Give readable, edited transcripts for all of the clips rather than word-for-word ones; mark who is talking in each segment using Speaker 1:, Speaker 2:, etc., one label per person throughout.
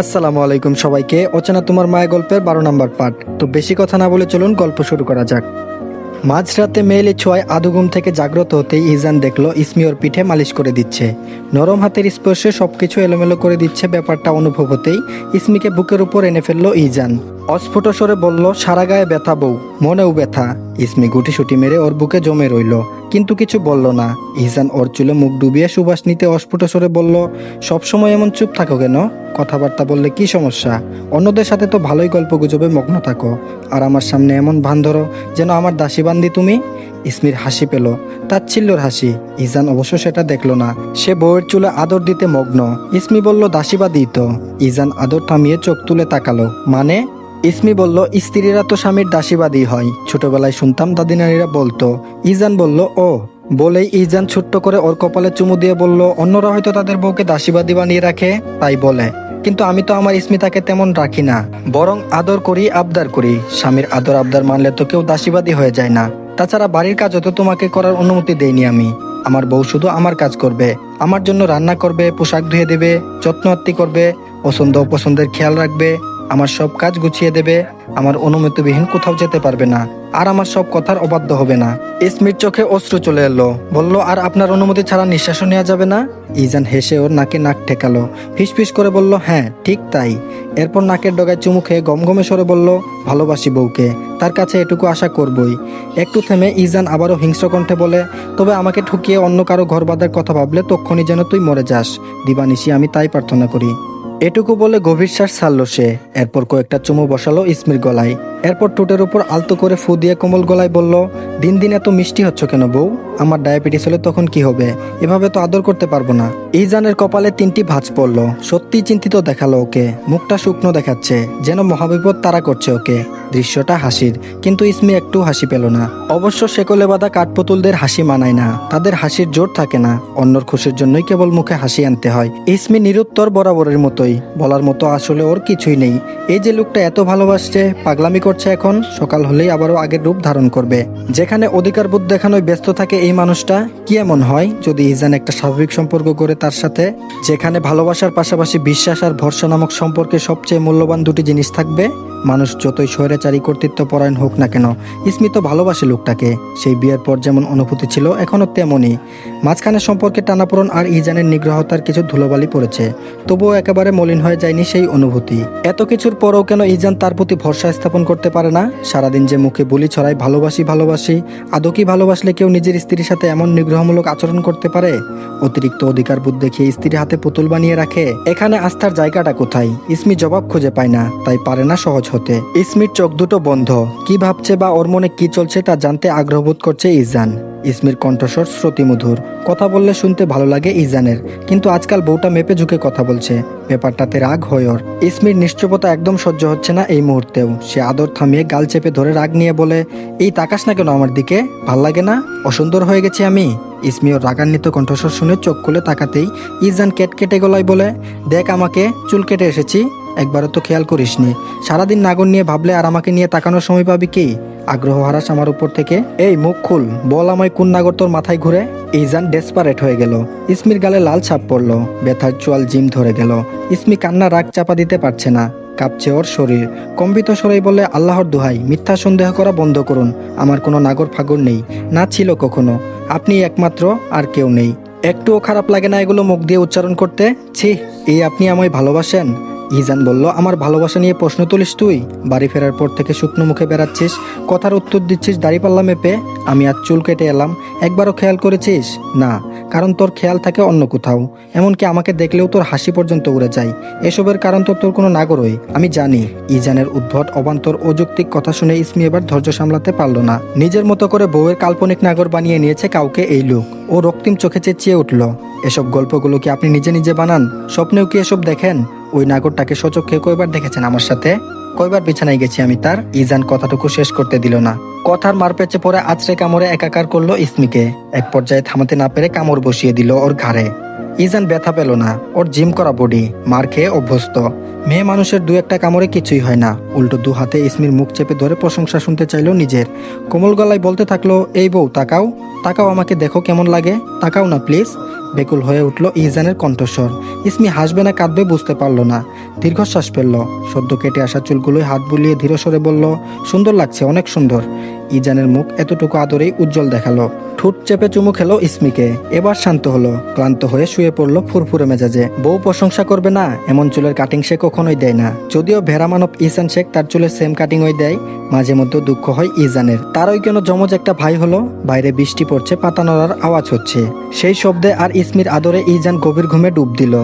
Speaker 1: আসসালামু আলাইকুম সবাইকে। অচেনা তোমার মায়া গল্পের 12 নম্বর পার্ট। তো বেশি কথা না বলে চলুন গল্প শুরু করা যাক। মাঝরাতে মেয়েলি ছোঁয়ায় আদু ঘুম থেকে জাগ্রত হতেই ইজান দেখলো ইসমি ওর পিঠে মালিশ করে দিচ্ছে। নরম হাতের স্পর্শে সবকিছু এলোমেলো করে দিচ্ছে। ব্যাপারটা অনুভব হতেই ইসমিকে বুকের উপর এনে ফেললো ইজান। অস্ফুট স্বরে বলল, সারা গায়ে ব্যথা বউ, মনেও ব্যথা। ইসমি গুটিসুটি মেরে ওর বুকে জমে রইল, কিন্তু কিছু বলল না। ইজান ওর চুলে মুখ ডুবিয়ে সুবাস নিতে অস্ফুট স্বরে বলল, সবসময় এমন চুপ থাকো কেন? কথাবার্তা বললে কি সমস্যা? অন্যদের সাথে তো ভালোই গল্প গুজবে মগ্ন থাকো, আর আমার সামনে এমন ভান ধরো যেন আমার দাসীবান্দি তুমি। ইসমির হাসি পেল, তাচ্ছিল্যর হাসি। ইজান অবশ্য সেটা দেখলো না, সে বউয়ের চুলে আদর দিতে মগ্ন। ইসমি বলল, দাসীবাদী তো। ইজান আদর থামিয়ে চোখ তুলে তাকালো। মানে? ইসমি বলল, স্ত্রীরা তো স্বামীর দাসীবাদী হয়, ছোটবেলায় শুনতাম দাদি নারীরা বলতো। ইজান বলল, ও। বলেই ইজান ছোট্ট করে ওর কপালে চুমু দিয়ে বলল, অন্যরা হয়তো তাদের বউকে দাসীবাদী বানিয়ে রাখে, তাই বলে, কিন্তু আমি তো আমার স্মিতাকে তেমন রাখি না, বরং আদর করি, আবদার করি। স্বামীর আদর আবদার মানলে তো কেউ দাসীবাদী হয়ে যায় না। তাছাড়া বাড়ির কাজও তো তোমাকে করার অনুমতি দেইনি আমি। আমার বউ শুধু আমার কাজ করবে, আমার জন্য রান্না করবে, পোশাক ধুয়ে দেবে, যত্ন আত্তি করবে, পছন্দ অপছন্দের খেয়াল রাখবে, আমার সব কাজ গুছিয়ে দেবে, আমার অনুমতিবিহীন কোথাও যেতে পারবে না, আর আমার সব কথার অবাধ্য হবে না। ইসমির চোখে অশ্রু চলে এলো, বলল, আর আপনার অনুমতি ছাড়া নিঃশ্বাসও নেওয়া যাবে না? ইজান হেসে ওর নাকে নাক ঠেকালো, ফিসফিস করে বলল, হ্যাঁ ঠিক তাই। এরপর নাকের ডগায় চুমু খেয়ে গমগমে সরে বলল, ভালোবাসি বউকে, তার কাছে এটুকু আশা করবই। একটু থেমে ইজান আবারও হিংস্র কণ্ঠে বলে, তবে আমাকে ঠুকিয়ে অন্য কারো ঘর বাঁধার কথা ভাবলে তক্ষণই যেন তুই মরে যাস। দিবানিশি আমি তাই প্রার্থনা করি। এটুকু বলে গভীর শ্বাস ছাড়ল সে। এরপর কয়েকটা চুমু বসালো ইসমির গলায়। এরপর ঠোঁটের উপর আলতো করে ফু দিয়ে কোমল গলায় বলল, দিন দিন এত মিষ্টি হচ্ছ কেন বউ? আমার ডায়াবেটিস হলে তখন কি হবে? এভাবে তো আদর করতে পারবো না। ইজানের কপালে 3টি ভাঁজ পড়ল। সত্যি চিন্তিত দেখালো ওকে, মুখটা শুকনো দেখাচ্ছে, যেন মহাবিপদ তাড়া করছে ওকে। দৃশ্যটা হাসির, কিন্তু ইসমি একটু হাসি পেল না। অবশ্য শেকলে বাঁধা কাঠপুতুলদের হাসি মানায় না, তাদের হাসির জোর থাকে না। অন্যর খুশির জন্যই কেবল মুখে হাসি আনতে হয়। ইসমি নিরুত্তর, বরাবরের মতোই। বলার মতো আসলে ওর কিছুই নেই। এই যে লোকটা এত ভালোবাসছে, পাগলামি করছে, এখন সকাল হলেই আবারও আগের রূপ ধারণ করবে। যেখানে অধিকার বোধ দেখানোয় ব্যস্ত থাকে এই মানুষটা, কি এমন হয় যদি ইজান একটা স্বাভাবিক সম্পর্ক করে তার সাথে, যেখানে ভালোবাসার পাশাপাশি বিশ্বাস আর ভরসা নামক সম্পর্কে সবচেয়ে মূল্যবান দুটি জিনিস থাকবে? মানুষ যতই স্বৈরাচারী কর্তৃত্ব পরায়ণ হোক না কেন, ইসমি তো ভালোবাসে লোকটাকে। সেই বিয়ের পর যেমন অনুভূতি ছিল, এখনও তেমনই। মাঝখানে সম্পর্কে টানাপোড়ন আর ইজানের নিগ্রহতার কিছু ধুলোবালি পড়েছে, তবুও একেবারে মলিন হয়ে যায়নি সেই অনুভূতি। এত কিছুর পরেও কেন ইজান তার প্রতি ভরসা স্থাপন করতে পারে না? সারাদিন যে মুখে বুলি ছড়ায় ভালোবাসি ভালোবাসি, আদৌ কি ভালোবাসলে কেউ নিজের স্ত্রীর সাথে এমন নিগ্রহমূলক আচরণ করতে পারে? অতিরিক্ত অধিকার বোধ দেখিয়ে স্ত্রীর হাতে পুতুল বানিয়ে রাখে। এখানে আস্থার জায়গাটা কোথায়? ইসমি জবাব খুঁজে পায় না, তাই পারে না সহজ হতে। ইসমির চোখ দুটো বন্ধ। কি ভাবছে বা ওর মনে কি চলছে তা জানতে আগ্রহবোধ করছে ইজান। ইসমির কণ্ঠস্বর শ্রুতিমধুর, কথা বললে শুনতে ভালো লাগে ইজানের, কিন্তু আজকাল বউটা মেপে ঝুঁকে কথা বলছে, ব্যাপারটাতে রাগ হয় ওর। ইসমির নিশ্চুপতা একদম সহ্য হচ্ছে না এই মুহূর্তেও। সে আদর থামিয়ে গাল চেপে ধরে রাগ নিয়ে বলে, এই তাকাস না কেন আমার দিকে? ভাল লাগে না? অসুন্দর হয়ে গেছে আমি? ইসমি ওর রাগান্বিত কণ্ঠস্বর শুনে চোখ খুলে তাকাতেই ইজান কেটকেটে গলায় বলে, দেখ আমাকে, চুল কেটে এসেছি, একবারও তো খেয়াল করিসনি। সারাদিন নাগর নিয়ে ভাবলে আর আমাকে নিয়ে তাকানোর সময় পাবি কি? আগ্রহ হারাস আমার উপর থেকে? এই মুখ খুল, বল আমায় কোন নাগর তোর মাথায় ঘুরে? ইজান ডেসপারেট হয়ে গেল। ইসমির গালে লাল ছাপ পড়লো, ব্যথার চোয়াল জিম ধরে গেল। ইসমি কান্না রাগ চাপা দিতে পারছে না, কাঁপছে ওর শরীর। কম্পিত স্বরেই বলে, আল্লাহর দোহাই, মিথ্যা সন্দেহ করা বন্ধ করুন। আমার কোনো নাগর ফাগর নেই, না ছিল কখনো। আপনি একমাত্র, আর কেউ নেই। একটুও খারাপ লাগে না এগুলো মুখ দিয়ে উচ্চারণ করতে? ছি, এই আপনি আমায় ভালোবাসেন? ইজান বলল, আমার ভালোবাসা নিয়ে প্রশ্ন তুলিস তুই? বাড়ি ফেরার পর থেকে শুকনো মুখে বেড়াচ্ছিস, কথার উত্তর দিচ্ছিস দাড়িপাল্লা মেপে। আমি আজ চুল কেটে এলাম, একবারও খেয়াল করেছিস? না, কারণ তোর খেয়াল থাকে অন্য কোথাও। এমনকি আমাকে দেখলেও তোর হাসি পর্যন্ত উড়ে যায়। এসবের কারণ তো তোর কোনো নাগরই, আমি জানি। ইজানের উদ্ভট অবান্তর অযৌক্তিক কথা শুনে ইসমি এবার ধৈর্য সামলাতে পারল না। নিজের মতো করে বউয়ের কাল্পনিক নাগর বানিয়ে নিয়েছে কাউকে এই লোক। ও রক্তিম চোখে চেঁচিয়ে উঠল, এসব গল্পগুলো কি আপনি নিজে নিজে বানান? স্বপ্নেও কি এসব দেখেন? ওই নাগরটাকে সচক্ষে কয়বার দেখেছেন আমার সাথে? কয়বার বিছানায় গেছি আমি তার? ইজান কথাটুকু শেষ করতে দিল না। কথার মারপেচে পড়ে আছড়ে কামড়ে একাকার করলো ইসমিকে। এক পর্যায়ে থামাতে না পেরে কামড় বসিয়ে দিল ওর ঘাড়ে। ইজান ব্যথা পেল না, ওর জিম করা বডি, মার খেয়ে অভ্যস্ত। মেয়ে মানুষের দু একটা কামড়ে কিছুই হয় না। উল্টো দু হাতে ইসমির মুখ চেপে ধরে প্রশংসা শুনতে চাইলো নিজের। কোমল গলায় বলতে থাকলো, এই বউ তাকাও, তাকাও আমাকে, দেখো কেমন লাগে, তাকাও না প্লিজ। বেকুল হয়ে উঠল ইজানের কণ্ঠস্বর। ইসমি হাসবে না কাঁদবে বুঝতে পারলো না। দীর্ঘশ্বাস ফেলল। সদ্য কেটে আসা চুলগুলোই হাত বুলিয়ে ধীর স্বরে বলল, সুন্দর লাগছে, অনেক সুন্দর। ইজানের মুখ এতটুকু আদরেই উজ্জ্বল দেখালো। ঠোঁট চেপে চুমু খেলো ইসমিকে। এবার শান্ত হলো, ক্লান্ত হয়ে শুয়ে পড়লো ফুরফুরে মেজাজে। বউ প্রশংসা করবে না, এমন চুলের কাটিং সে কখনোই দেয় না। যদিও ভেড়া মানব ইসান শেখ তার চুলের সেম কাটিং ওই দেয়। মাঝে মধ্যে দুঃখ হয় ইজানের, তারই কেন জমজ একটা ভাই হলো। বাইরে বৃষ্টি পড়ছে, পাতা নড়ার আওয়াজ হচ্ছে। সেই শব্দে আর ইসমির আদরে ইজান গভীর ঘুমে ডুব দিল।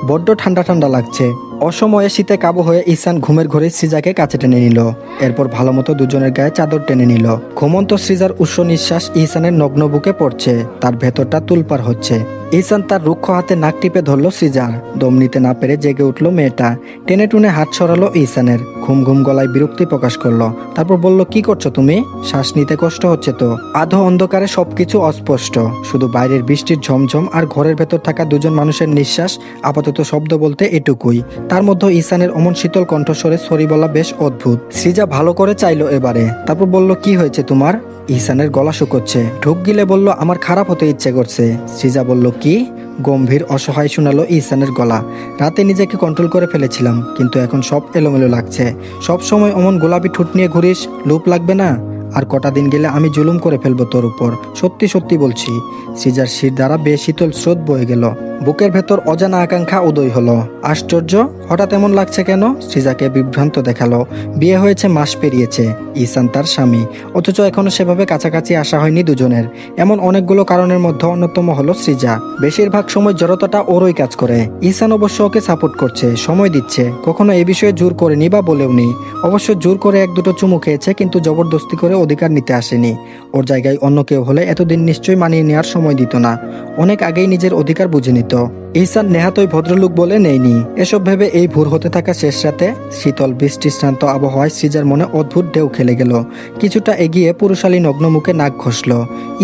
Speaker 1: বড্ড ঠান্ডা ঠান্ডা লাগছে। অসময়ে শীতে কাবু হয়ে ইসান ঘুমের ঘরে সৃজাকে কাছে টেনে নিল। এরপর ভালোমতো দুজনের গায়ে চাদর টেনে নিল। ঘুমন্ত সৃজার উষ্ণ নিঃশ্বাস ইসানের নগ্ন বুকে পড়ছে। তার ভেতরটা তুলপার হচ্ছে। ইসান তার রুক্ষ হাতে নাক টিপে ধরল সৃজার। দম নিতে না পেরে জেগে উঠল মেয়েটা। টেনে টুনে হাত সরালো ইসানের। ঘুম ঘুম গলায় বিরক্তি প্রকাশ করলো। তারপর বলল, কি করছো তুমি? শ্বাস নিতে কষ্ট হচ্ছে তো? আধো অন্ধকারে সবকিছু অস্পষ্ট, শুধু বাইরের বৃষ্টির ঝমঝম আর ঘরের ভেতর থাকা দুজন মানুষের নিঃশ্বাস। আপাতত শব্দ বলতে এটুকুই। তার মধ্যে ইসানের অমন শীতল কণ্ঠস্বরে সরি বলা বেশ অদ্ভুত। সৃজা ভালো করে চাইলো এবারে। তারপর বলল, কি হয়েছে তোমার? ইসানের গলা শুকোচ্ছে। ঢুক গিলে বলল, আমার খারাপ হতে ইচ্ছে করছে। সৃজা বলল, কি? গম্ভীর অসহায় শোনালো ইসানের গলা। রাতে নিজেকে কন্ট্রোল করে ফেলেছিলাম, কিন্তু এখন সব এলোমেলো লাগছে। সব সময় অমন গোলাপি ঠোঁট নিয়ে ঘুরিস, লুপ লাগবে না? আর কটা দিন গেলে আমি জুলুম করে ফেলবো তোর উপর, সত্যি সত্যি বলছি। সৃজার শির দ্বারা বেশ শীতল স্রোত বয়ে গেল। বুকের ভেতর অজানা আকাঙ্ক্ষা উদয় হলো। আশ্চর্য, হঠাৎ এমন লাগছে কেন? সৃজাকে বিভ্রান্ত দেখালো। বিয়ে হয়েছে, মাস পেরিয়েছে। ইসান তার স্বামী, অথচ এখনো সেভাবে কাছাকাছি আসা হয়নি দুজনের। এমন অনেকগুলো কারণের মধ্যে অন্যতম হলো সৃজা। বেশিরভাগ সময় জড়তাটা ওরই কাজ করে। ইসান অবশ্য ওকে সাপোর্ট করছে, সময় দিচ্ছে। কখনো এই বিষয়ে জোর করেনি বা বলেও নি। অবশ্য জোর করে এক দুটো চুমু খেয়েছে, কিন্তু জবরদস্তি করে অধিকার নিতে আসেনি। ওর জায়গায় অন্য কেউ হলে এতদিন নিশ্চয়ই মানিয়ে নেওয়ার সময় দিত না। অনেক আগেই নিজের অধিকার বুঝে নিত। ইসান নেহাতই ভদ্রলোক বলে নেয়নি। এসব ভেবে এই ভোর হতে থাকা শেষ রাতে শীতল বৃষ্টিশ্রান্ত আবহাওয়ায় সৃজার মনে অদ্ভুত ঢেউ খেলে গেল। কিছুটা এগিয়ে পুরুষালী নগ্ন মুখে নাক ঘষল।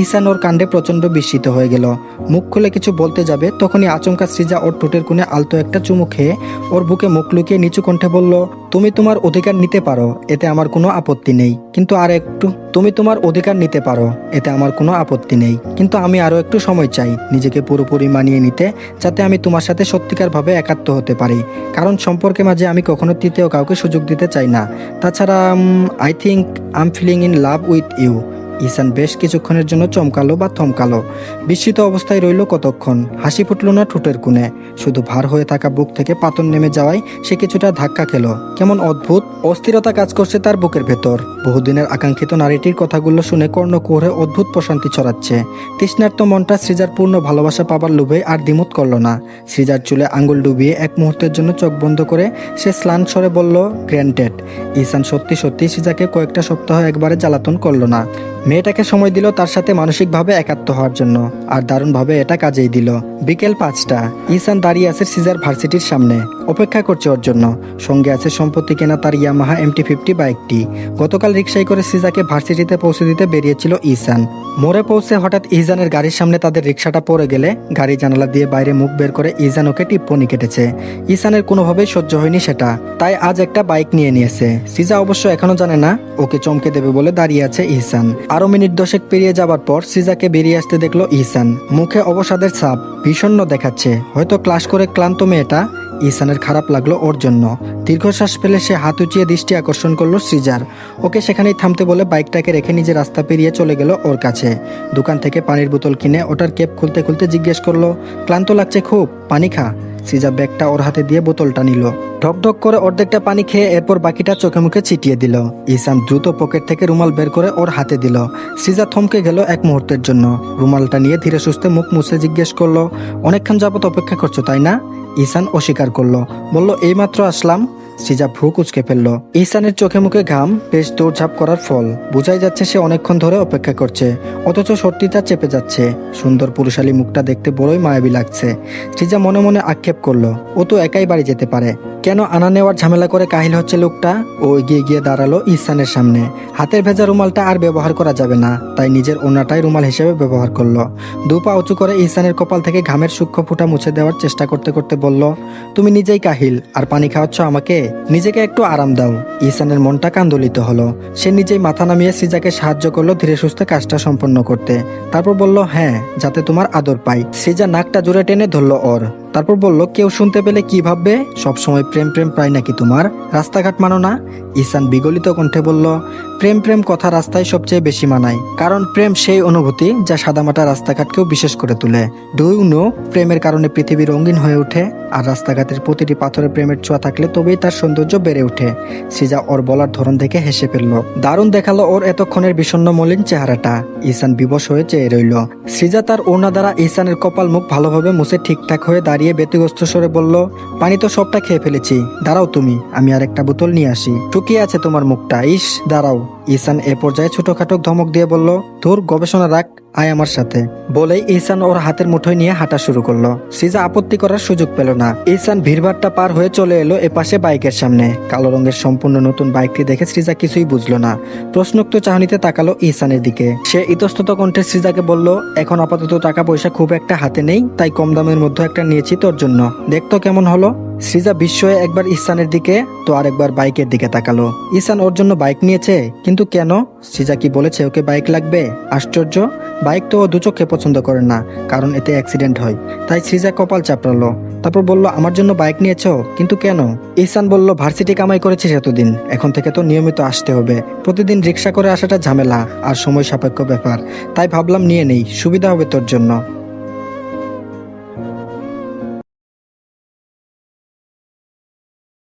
Speaker 1: ইসান ওর কাণ্ডে প্রচণ্ড বিস্মিত হয়ে গেল। মুখ খুলে কিছু বলতে যাবে, তখনই আচমকা সৃজা ওর ঠোঁটের কোণে আলতো একটা চুমু খেয়ে ওর বুকে মুখ লুকিয়ে নিচু কণ্ঠে বলল, তুমি তোমার অধিকার নিতে পারো, এতে আমার কোনো আপত্তি নেই, কিন্তু আর একটু। তুমি তোমার অধিকার নিতে পারো, এতে আমার কোনো আপত্তি নেই, কিন্তু আমি আরো একটু সময় চাই নিজেকে পুরোপুরি মানিয়ে নিতে, যাতে আমি তোমার সাথে সত্যিকারভাবে একাত্ম হতে পারি। কারণ সম্পর্কের মাঝে আমি কখনো তৃতীয় কাউকে সুযোগ দিতে চাই না। তাছাড়া I think I am feeling in love with you. Ishan বেশ কিছুক্ষণের জন্য চমকালো বা থমকালো। বিস্মিত অবস্থায় রইল কতক্ষণ। হাসি ফুটল না ঠোঁটের কোণে, শুধু ভার হয়ে থাকা বুক থেকে পাতন নেমে যাওয়ায় সে কিছুটা ধাক্কা খেল। কেমন অদ্ভুত অস্থিরতা কাজ করছে তার বুকের ভেতর। বহুদিনের আকাঙ্ক্ষিত নারীটির কথাগুলো শুনে কর্ণকুহরে অদ্ভুত প্রশান্তি ছড়াচ্ছে। তৃষ্ণার্ত মনটা সৃজার পূর্ণ ভালোবাসা পাবার লোভে আর দ্বিমত করল না। সৃজার চুলে আঙ্গুল ডুবিয়ে এক মুহূর্তের জন্য চোখ বন্ধ করে সে স্লান স্বরে বলল, গ্র্যান্টেড। ইসান সত্যি সত্যি সৃজাকে কয়েকটা সপ্তাহ একবারে জ্বালাতন করল না। মেয়েটাকে সময় দিল তার সাথে মানসিকভাবে একাত্ম হওয়ার জন্য, আর দারুণভাবে এটা কাজেই দিল। বিকেল 5টা। ইসান দাঁড়িয়ে আছে সৃজার ভার্সিটির সামনে, অপেক্ষা করছে ওর জন্য। সঙ্গে আছে সম্পত্তি কেনা তার ইয়ামাহা MT-50 বাইকটি। গতকাল রিকশায় করে সৃজাকে ভার্সিটিতে পৌঁছে দিতে বেরিয়েছিল ইসান। মোড়ে পৌঁছে হঠাৎ ইজানের গাড়ির সামনে তাদের রিকশাটা পড়ে গেলে গাড়ি জানালা দিয়ে বাইরে মুখ বের করে ইজান ওকে টিপ্পনি কেটেছে। ইসানের কোনোভাবেই সহ্য হয়নি সেটা, তাই আজ একটা বাইক নিয়ে নিয়েছে। সৃজা অবশ্য এখনো জানে না, ওকে চমকে দেবে বলে দাঁড়িয়ে আছে ইসান। আরো মিনিট 10 পেরিয়ে যাবার পর সৃজাকে বেরিয়ে আসতে দেখলো ইসান। মুখে অবসাদের ছাপ, বিষণ্ণ দেখাচ্ছে। হয়তো ক্লাস করে ক্লান্ত মেয়েটা। ইসানের খারাপ লাগলো ওর জন্য। দীর্ঘশ্বাস ফেলে সে হাত উঁচিয়ে দৃষ্টি আকর্ষণ করলো সৃজার। ওকে সেখানেই থামতে বলে বাইকটাকে রেখে নিজে রাস্তা পেরিয়ে চলে গেল ওর কাছে। দোকান থেকে পানির বোতল কিনে ওটার কেপ খুলতে খুলতে জিজ্ঞেস করলো, ক্লান্ত লাগছে খুব, পানি খা। সৃজা ব্যাগটা ওর হাতে দিয়ে বোতলটা নিল। ঢকঢক করে অর্ধেকটা পানি খেয়ে এরপর বাকিটা চোখে মুখে ছিটিয়ে দিল। ইসান দ্রুত পকেট থেকে রুমাল বের করে ওর হাতে দিল। সৃজা থমকে গেল এক মুহূর্তের জন্য। রুমালটা নিয়ে ধীরে সুস্থে মুখ মুছে জিজ্ঞেস করলো, অনেকক্ষণ যাবত অপেক্ষা করছো তাই না? ইসান অস্বীকার করলো, বলল, এইমাত্র আসলাম। সৃজা ভ্রু কুচকে ফেলল। ইহসানের চোখে মুখে ঘাম বেশ দৌড়ঝাঁপ করার ফল। বোঝাই যাচ্ছে সে অনেকক্ষণ ধরে অপেক্ষা করছে, অথচ সত্যিটা চেপে যাচ্ছে। সুন্দর পুরুষালী মুখটা দেখতে বড়ই মায়াবী লাগছে। সৃজা মনে মনে আক্ষেপ করলো, ও তো একাই বাড়ি যেতে পারে, কেন আনা নেওয়ার ঝামেলা করে কাহিল হচ্ছে লোকটা। ও এগিয়ে গিয়ে দাঁড়ালো ইহসানের সামনে। হাতের ভেজা রুমালটা আর ব্যবহার করা যাবে না, তাই নিজের ওড়নাটাই রুমাল হিসেবে ব্যবহার করলো। দু পা উঁচু করে ইহসানের কপাল থেকে ঘামের সূক্ষ্ম ফোঁটা মুছে দেওয়ার চেষ্টা করতে করতে বলল, তুমি নিজেই কাহিল আর পানি খাওয়াচ্ছ আমাকে, নিজেকে একটু আরাম দাও। ইহসানের মনটা কান্দোলিত হলো। সে নিজেই মাথা নামিয়ে সৃজাকে সাহায্য করলো ধীরে সুস্থে কাজটা সম্পন্ন করতে। তারপর বলল, হ্যাঁ, যাতে তোমার আদর পাই। সৃজা নাকটা জোরে টেনে ধরলো ওর। তারপর বলল, কেউ শুনতে পেলে কি ভাববে? সবসময় প্রেম প্রেম প্রায় নাকি তোমার, রাস্তাঘাট মানো না? ইহসান বিগলিত কণ্ঠে বলল, প্রেম প্রেম কথা রাস্তায় সবচেয়ে বেশি মানায়, কারণ প্রেম সেই অনুভূতি যা সাদামাটা রাস্তাঘাটকেও বিশেষ করে তোলে। ডু ইউ নো, প্রেমের কারণে পৃথিবী রঙিন হয়ে ওঠে, আর রাস্তাঘাটের প্রতিটি পাথরে প্রেমের ছোঁয়া থাকলে তবেই তার সৌন্দর্য বেড়ে ওঠে। সৃজা ওর বলার ধরন দেখে হেসে ফেলল। দারুণ দেখালো ওর এতক্ষণের বিষণ্ণ মলিন চেহারাটা। ইহসান বিবশ হয়ে চেয়ে রইল। সৃজা তার ওড়না দ্বারা ইহসানের কপাল মুখ ভালোভাবে মুছে ঠিকঠাক হয়ে দাঁড়িয়ে ব্যতিগ্রস্ত স্বরে বলল, পানি তো সবটা খেয়ে ফেলেছি, দাঁড়াও তুমি, আমি আর একটা বোতল নিয়ে আসি। শুকিয়ে আছে তোমার মুখটা, ইস দাঁড়াও। ইহসান এ পর্যায়ে ছোটখাটো ধমক দিয়ে বলল, তোর গবেষণা রাখ, আয় আমার সাথে। বলেই ইহসান ওর হাতের মুঠোয় নিয়ে হাঁটা শুরু করলো। সৃজা আপত্তি করার সুযোগ পেল না। ইহসান ভিড়ভাড়টা পার হয়ে চলে এলো এপাশে বাইকের সামনে। কালো রঙের সম্পূর্ণ নতুন বাইকটি দেখে সৃজা কিছুই বুঝলো না। প্রশ্নোক্ত চাহনিতে তাকালো ইহসানের দিকে। সে ইতস্তত কণ্ঠে সৃজাকে বলল, এখন আপাতত টাকা পয়সা খুব একটা হাতে নেই, তাই কম দামের মধ্যে একটা নিয়েছি তোর জন্য, দেখতো কেমন হলো। সৃজা বিস্ময়ে একবার ইহসানের দিকে তো আরেকবার বাইকের দিকে তাকালো। ইহসান ওর জন্য বাইক নিয়েছে, কিন্তু কেন? সৃজা কি বলেছে ওকে বাইক লাগবে? আশ্চর্য, বাইক তো ও দু চোখে পছন্দ করে না, কারণ এতে অ্যাক্সিডেন্ট হয়। তাই সৃজা কপাল চাপড়ালো। তারপর বলল, আমার জন্য বাইক নিয়েছো, কিন্তু কেন? ইহসান বলল, ভার্সিটি কামাই করেছিস এতদিন, এখন থেকে তো নিয়মিত আসতে হবে। প্রতিদিন রিক্সা করে আসাটা ঝামেলা আর সময় সাপেক্ষ ব্যাপার, তাই ভাবলাম নিয়ে নেই, সুবিধা হবে তোর জন্য।